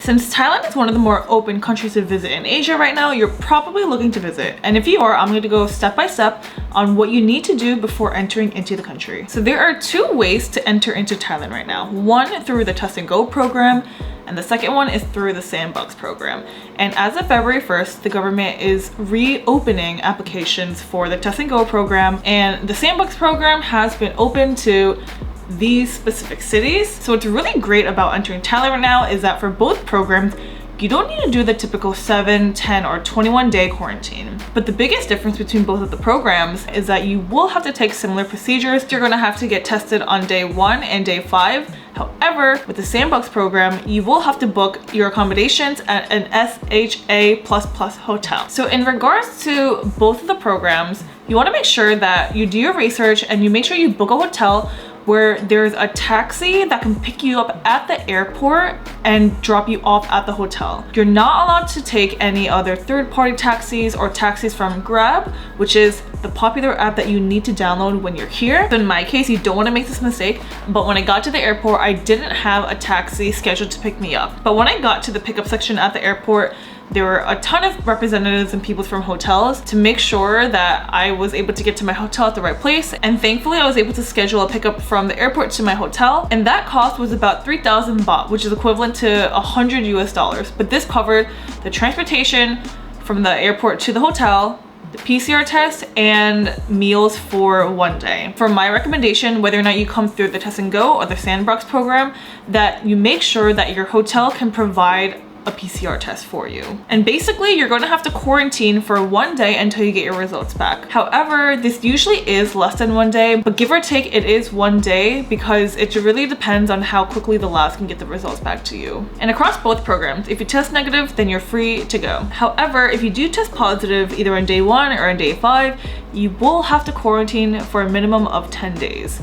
Since Thailand is one of the more open countries to visit in Asia right now, you're probably looking to visit. And if you are, I'm going to go step by step on what you need to do before entering into the country. So there are two ways to enter into Thailand right now. One through the Test and Go program, and the second one is through the Sandbox program. And as of February 1st, the government is reopening applications for the Test and Go program, and the Sandbox program has been open to these specific cities. So what's really great about entering Thailand right now is that for both programs, you don't need to do the typical 7, 10, or 21-day quarantine. But the biggest difference between both of the programs is that you will have to take similar procedures. You're gonna have to get tested on day 1 and day 5. However, with the Sandbox program, you will have to book your accommodations at an 𝚐𝚐𝚊𝚌𝚎𝚏𝚔𝚖 hotel. So in regards to both of the programs, you wanna make sure that you do your research and you make sure you book a hotel where there's a taxi that can pick you up at the airport and drop you off at the hotel. You're not allowed to take any other third-party taxis or taxis from Grab, which is the popular app that you need to download when you're here. So in my case, you don't want to make this mistake, but when I got to the airport, I didn't have a taxi scheduled to pick me up. But when I got to the pickup section at the airport, there were a ton of representatives and people from hotels to make sure that I was able to get to my hotel at the right place. And thankfully, I was able to schedule a pickup from the airport to my hotel. And that cost was about 3,000 baht, which is equivalent to $100 US. But this covered the transportation from the airport to the hotel, the PCR test, and meals for 1 day. For my recommendation, whether or not you come through the Test and Go or the Sandbox program, that you make sure that your hotel can provide a PCR test for you. And basically, you're going to have to quarantine for 1 day until you get your results back. However, this usually is less than 1 day, but give or take, it is 1 day because it really depends on how quickly the labs can get the results back to you. And across both programs, if you test negative, then you're free to go. However, if you do test positive either on day 1 or on day 5, you will have to quarantine for a minimum of 10 days.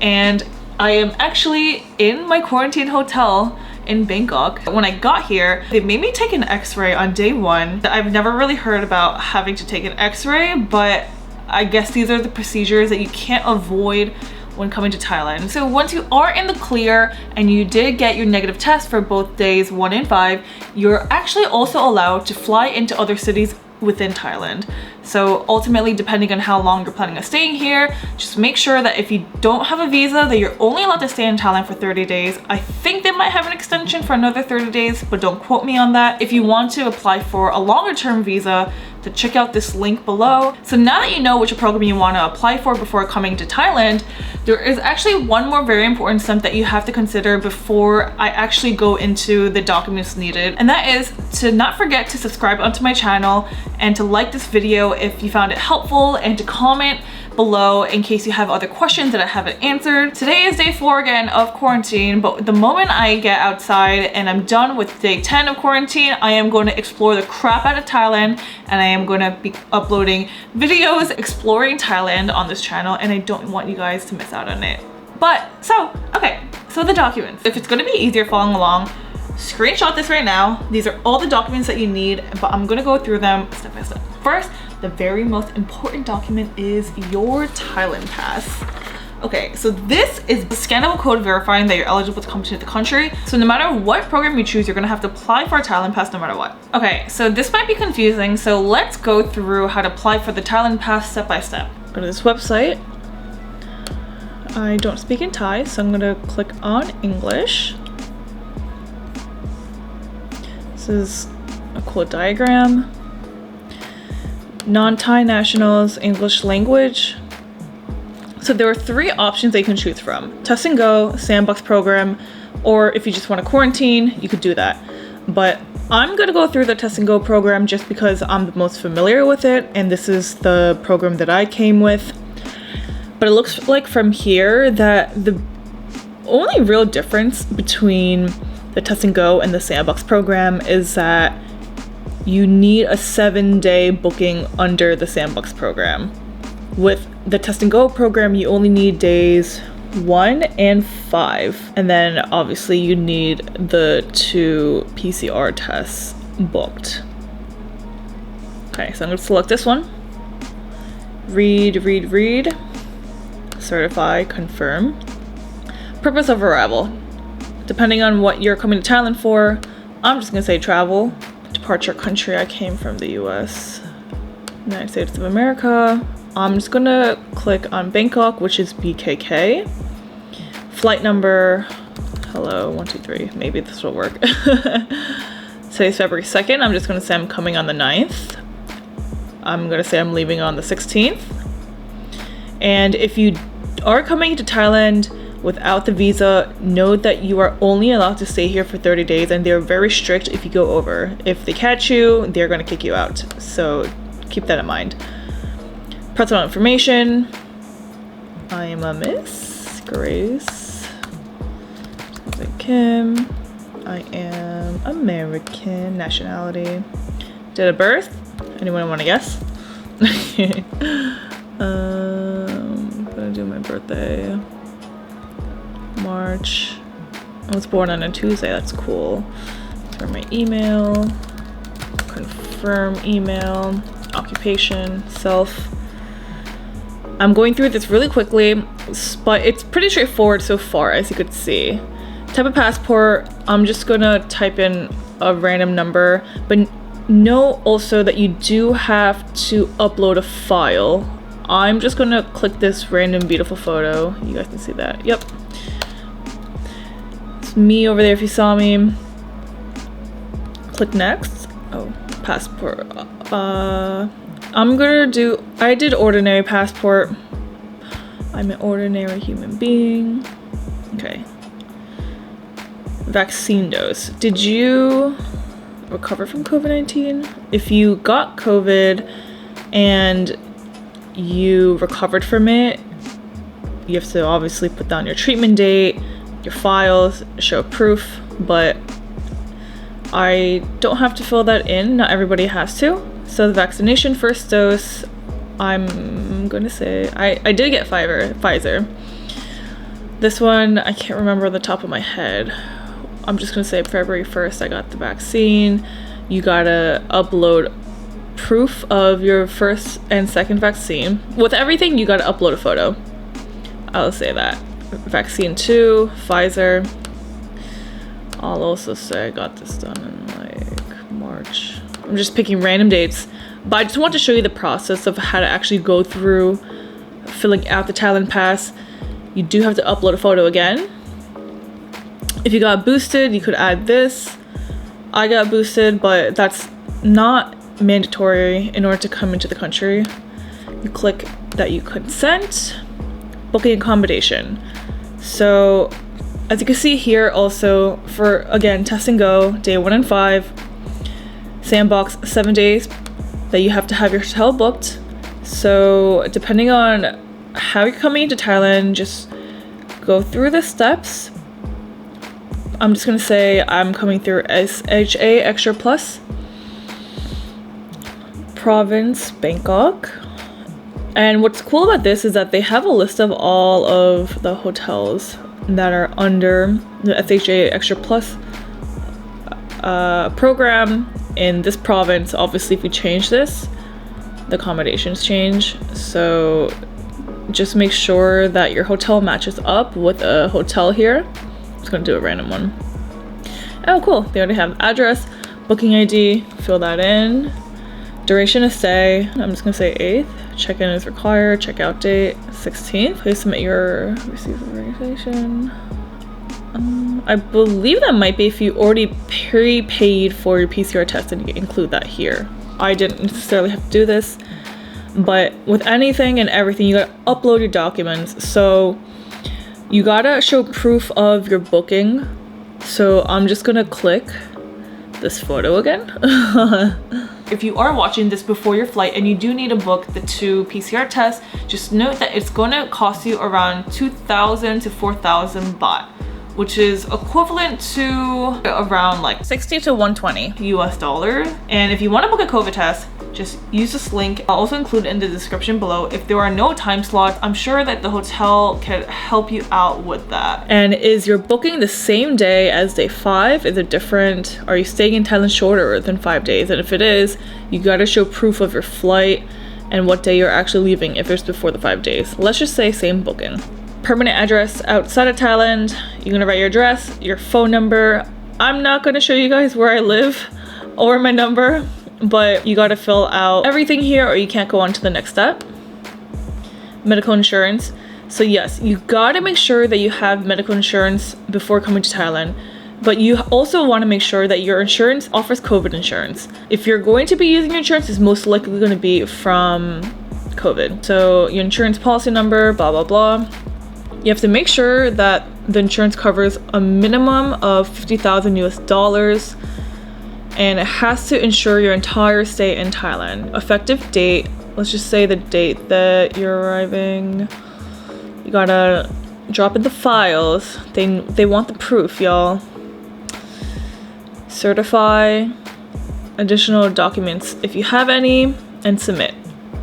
And I am actually in my quarantine hotel in Bangkok. When I got here, they made me take an x-ray on day 1. I've never really heard about having to take an x-ray, but I guess these are the procedures that you can't avoid when coming to Thailand. So once you are in the clear and you did get your negative test for both days 1 and 5, you're actually also allowed to fly into other cities within Thailand. So ultimately, depending on how long you're planning on staying here, just make sure that if you don't have a visa, that you're only allowed to stay in Thailand for 30 days. I think they might have an extension for another 30 days, but don't quote me on that. If you want to apply for a longer term visa, to check out this link below. So now that you know which program you want to apply for before coming to Thailand, there is actually one more very important step that you have to consider before I actually go into the documents needed. And that is to not forget to subscribe onto my channel and to like this video if you found it helpful, and to comment below in case you have other questions that I haven't answered. Today is day 4 again of quarantine, but the moment I get outside and I'm done with day 10 of quarantine, I am going to explore the crap out of Thailand, and I am going to be uploading videos exploring Thailand on this channel, and I don't want you guys to miss out on it. But so the documents. If it's going to be easier following along, screenshot this right now. These are all the documents that you need, but I'm going to go through them step by step. First, the very most important document is your Thailand Pass. Okay, so this is the scannable code verifying that you're eligible to come to the country. So no matter what program you choose, you're gonna have to apply for a Thailand Pass no matter what. Okay, so this might be confusing, so let's go through how to apply for the Thailand Pass step by step. Go to this website. I don't speak in Thai, so I'm gonna click on English. This is a cool diagram. Non-Thai nationals, English language. So there are 3 options that you can choose from: Test and Go, Sandbox program, or if you just want to quarantine, you could do that. But I'm gonna go through the Test and Go program just because I'm the most familiar with it, and this is the program that I came with. But it looks like from here that the only real difference between the Test and Go and the Sandbox program is that you need a 7-day booking under the Sandbox program. With the Test and Go program, you only need days 1 and 5. And then obviously you need the 2 PCR tests booked. Okay, so I'm gonna select this one. Read. Certify, confirm. Purpose of arrival. Depending on what you're coming to Thailand for, I'm just gonna say travel. Departure country, I came from the US, United States of America. I'm just gonna click on Bangkok, which is BKK. Flight number, hello, 123, maybe this will work. Today's February 2nd. I'm just gonna say I'm coming on the 9th. I'm gonna say I'm leaving on the 16th. And if you are coming to Thailand without the visa, note that you are only allowed to stay here for 30 days and they're very strict if you go over. If they catch you, they're gonna kick you out. So keep that in mind. Personal information. I am a Miss Grace Kim. I am American. Nationality. Date of birth. Anyone want to guess? I'm gonna do my birthday. March. I was born on a Tuesday. That's cool. For my email. Confirm email. Occupation. Self. I'm going through this really quickly, but it's pretty straightforward so far, as you could see. Type of passport, I'm just gonna type in a random number, but know also that you do have to upload a file. I'm just gonna click this random beautiful photo. You guys can see that. Yep. It's me over there if you saw me. Click next. Oh, passport. I'm gonna do, I did ordinary passport. I'm an ordinary human being. Okay. Vaccine dose. Did you recover from COVID-19? If you got COVID and you recovered from it, you have to obviously put down your treatment date, your files, show proof, but I don't have to fill that in. Not everybody has to. So the vaccination first dose, I'm gonna say, I did get Pfizer. This one, I can't remember the top of my head. I'm just gonna say February 1st I got the vaccine. You gotta upload proof of your first and second vaccine. With everything, you gotta upload a photo. I'll say that. Vaccine 2, Pfizer. I'll also say I got this done in like March. I'm just picking random dates, but I just want to show you the process of how to actually go through filling out the Thailand Pass. You do have to upload a photo again. If you got boosted, you could add this. I got boosted, but that's not mandatory in order to come into the country. You click that you consent. Booking accommodation. So as you can see here also, for again, test and go, day 1 and 5, Sandbox 7 days that you have to have your hotel booked. So depending on how you're coming into Thailand, just go through the steps. I'm just gonna say I'm coming through SHA Extra Plus. Province, Bangkok. And what's cool about this is that they have a list of all of the hotels that are under the SHA Extra Plus program in this province. Obviously, if you change this, the accommodations change. So just make sure that your hotel matches up with a hotel here. I'm just gonna do a random one. Oh, cool. They already have address, booking ID, fill that in. Duration of stay, I'm just gonna say 8th. Check-in is required. Check-out date, 16th. Please submit your receipt of registration. I believe that might be if you already prepaid for your PCR test and you include that here. I didn't necessarily have to do this, but with anything and everything, you gotta upload your documents. So you gotta show proof of your booking. So I'm just gonna click this photo again. If you are watching this before your flight and you do need to book the 2 PCR tests, just note that it's going to cost you around 2,000 to 4,000 baht, which is equivalent to around like 60 to 120 US dollars. And if you want to book a COVID test, just use this link. I'll also include it in the description below. If there are no time slots, I'm sure that the hotel can help you out with that. And is your booking the same day as day 5? Is it different? Are you staying in Thailand shorter than 5 days? And if it is, you gotta show proof of your flight and what day you're actually leaving if it's before the 5 days. Let's just say same booking. Permanent address outside of Thailand. You're gonna write your address, your phone number. I'm not gonna show you guys where I live or my number, but you gotta fill out everything here or you can't go on to the next step. Medical insurance. So yes, you gotta make sure that you have medical insurance before coming to Thailand, but you also want to make sure that your insurance offers COVID insurance. If you're going to be using your insurance, it's most likely going to be from COVID. So your insurance policy number, blah, blah, blah. You have to make sure that the insurance covers a minimum of 50,000 US dollars, and it has to insure your entire stay in Thailand. Effective date, let's just say the date that you're arriving. You gotta drop in the files. They want the proof, y'all. Certify additional documents if you have any, and submit.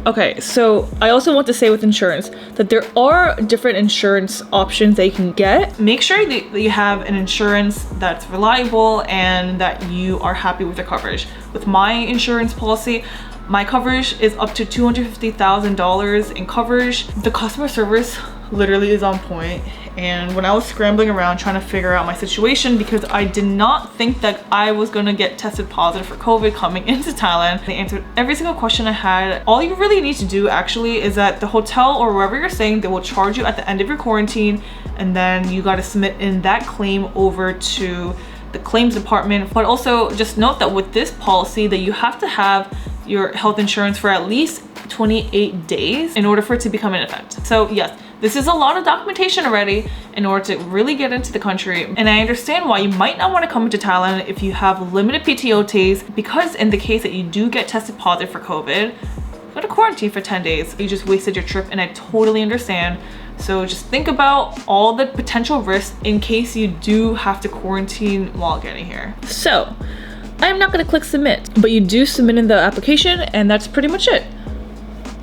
Okay, so I also want to say with insurance that there are different insurance options that you can get. Make sure that you have an insurance that's reliable and that you are happy with the coverage. With my insurance policy, my coverage is up to $250,000 in coverage. The customer service literally is on point. And when I was scrambling around trying to figure out my situation, because I did not think that I was gonna get tested positive for COVID coming into Thailand, they answered every single question I had. All you really need to do actually is that the hotel or wherever you're staying, they will charge you at the end of your quarantine, and then you gotta submit in that claim over to the claims department. But also just note that with this policy that you have to have your health insurance for at least 28 days in order for it to become in effect. So yes, this is a lot of documentation already in order to really get into the country. And I understand why you might not want to come into Thailand if you have limited PTO days, because in the case that you do get tested positive for COVID, go to quarantine for 10 days. You just wasted your trip, and I totally understand. So just think about all the potential risks in case you do have to quarantine while getting here. So I'm not going to click submit, but you do submit in the application, and that's pretty much it.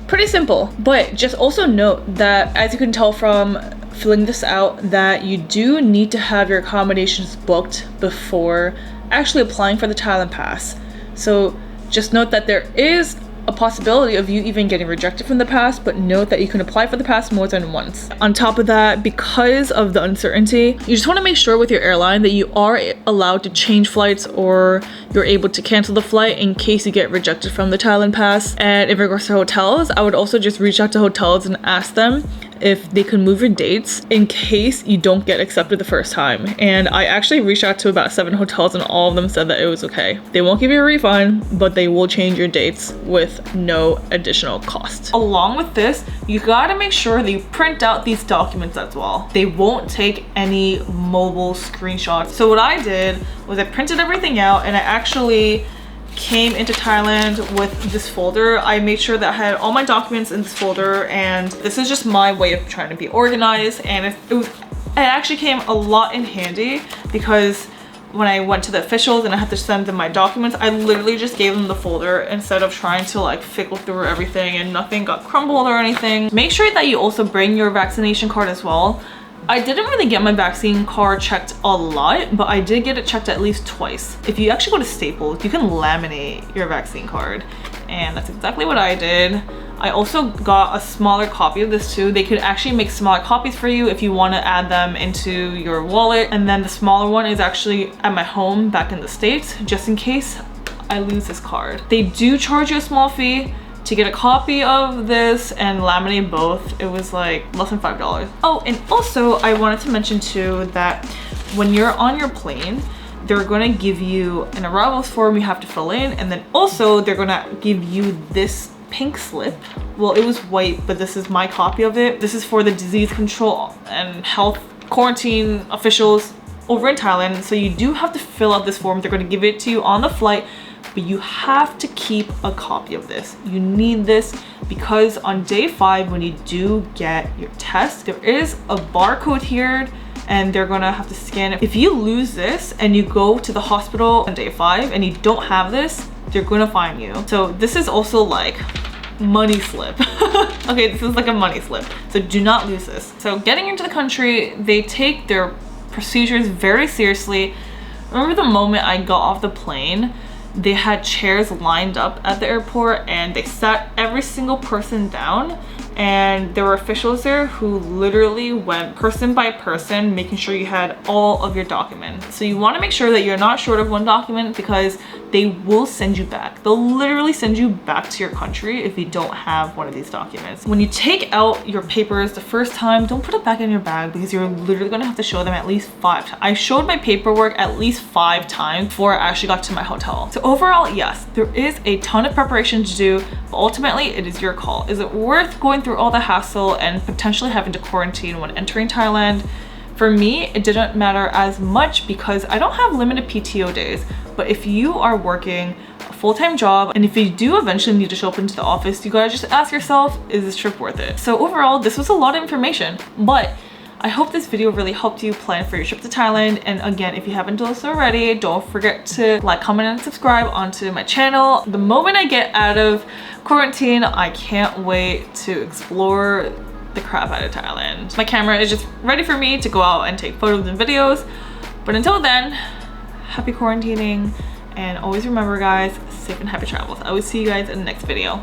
Pretty simple. But just also note that, as you can tell from filling this out, that you do need to have your accommodations booked before actually applying for the Thailand Pass. So just note that there is a possibility of you even getting rejected from the pass, but note that you can apply for the pass more than once. On top of that, because of the uncertainty, you just want to make sure with your airline that you are allowed to change flights, or you're able to cancel the flight in case you get rejected from the Thailand Pass. And in regards to hotels, I would also just reach out to hotels and ask them if they can move your dates in case you don't get accepted the first time. And I actually reached out to about 7 hotels, and all of them said that it was okay. They won't give you a refund, but they will change your dates with no additional cost. Along with this, you gotta make sure that you print out these documents as well. They won't take any mobile screenshots. So what I did was I printed everything out, and I actually came into Thailand with this folder. I made sure that I had all my documents in this folder, and this is just my way of trying to be organized. And it actually came a lot in handy, because when I went to the officials and I had to send them my documents, I literally just gave them the folder instead of trying to like fickle through everything, and nothing got crumbled or anything. Make sure that you also bring your vaccination card as well. I didn't really get my vaccine card checked a lot, but I did get it checked at least twice. If you actually go to Staples, you can laminate your vaccine card, and that's exactly what I did. I also got a smaller copy of this too. They could actually make smaller copies for you if you want to add them into your wallet. And then the smaller one is actually at my home back in the States, just in case I lose this card. They do charge you a small fee to get a copy of this and laminate both. It was like less than $5. Oh, and also I wanted to mention too that when you're on your plane, they're gonna give you an arrivals form you have to fill in, and then also they're gonna give you this pink slip. Well, it was white, but this is my copy of it. This is for the disease control and health quarantine officials over in Thailand. So you do have to fill out this form. They're gonna give it to you on the flight, but you have to keep a copy of this. You need this because on day 5, when you do get your test, there is a barcode here, and they're gonna have to scan it. If you lose this and you go to the hospital on day 5 and you don't have this, they're gonna fine you. So this is also like money slip. Okay, this is like a money slip. So do not lose this. So getting into the country, they take their procedures very seriously. Remember the moment I got off the plane, they had chairs lined up at the airport, and they sat every single person down and there were officials there who literally went person by person making sure you had all of your documents. So you want to make sure that you're not short of one document, because they will send you back. They'll literally send you back to your country if you don't have one of these documents. When you take out your papers the first time, don't put it back in your bag, because you're literally going to have to show them at least 5 times. I showed my paperwork at least 5 times before I actually got to my hotel. So overall, yes, there is a ton of preparation to do, but ultimately it is your call. Is it worth going through all the hassle and potentially having to quarantine when entering Thailand? For me, it didn't matter as much because I don't have limited PTO days. But if you are working a full-time job, and if you do eventually need to show up into the office, you gotta just ask yourself, is this trip worth it? So overall, this was a lot of information, but I hope this video really helped you plan for your trip to Thailand. And again, if you haven't done so already, don't forget to like, comment, and subscribe onto my channel. The moment I get out of quarantine, I can't wait to explore the crap out of Thailand. My camera is just ready for me to go out and take photos and videos. But until then, happy quarantining, and always remember guys, safe and happy travels. I will see you guys in the next video.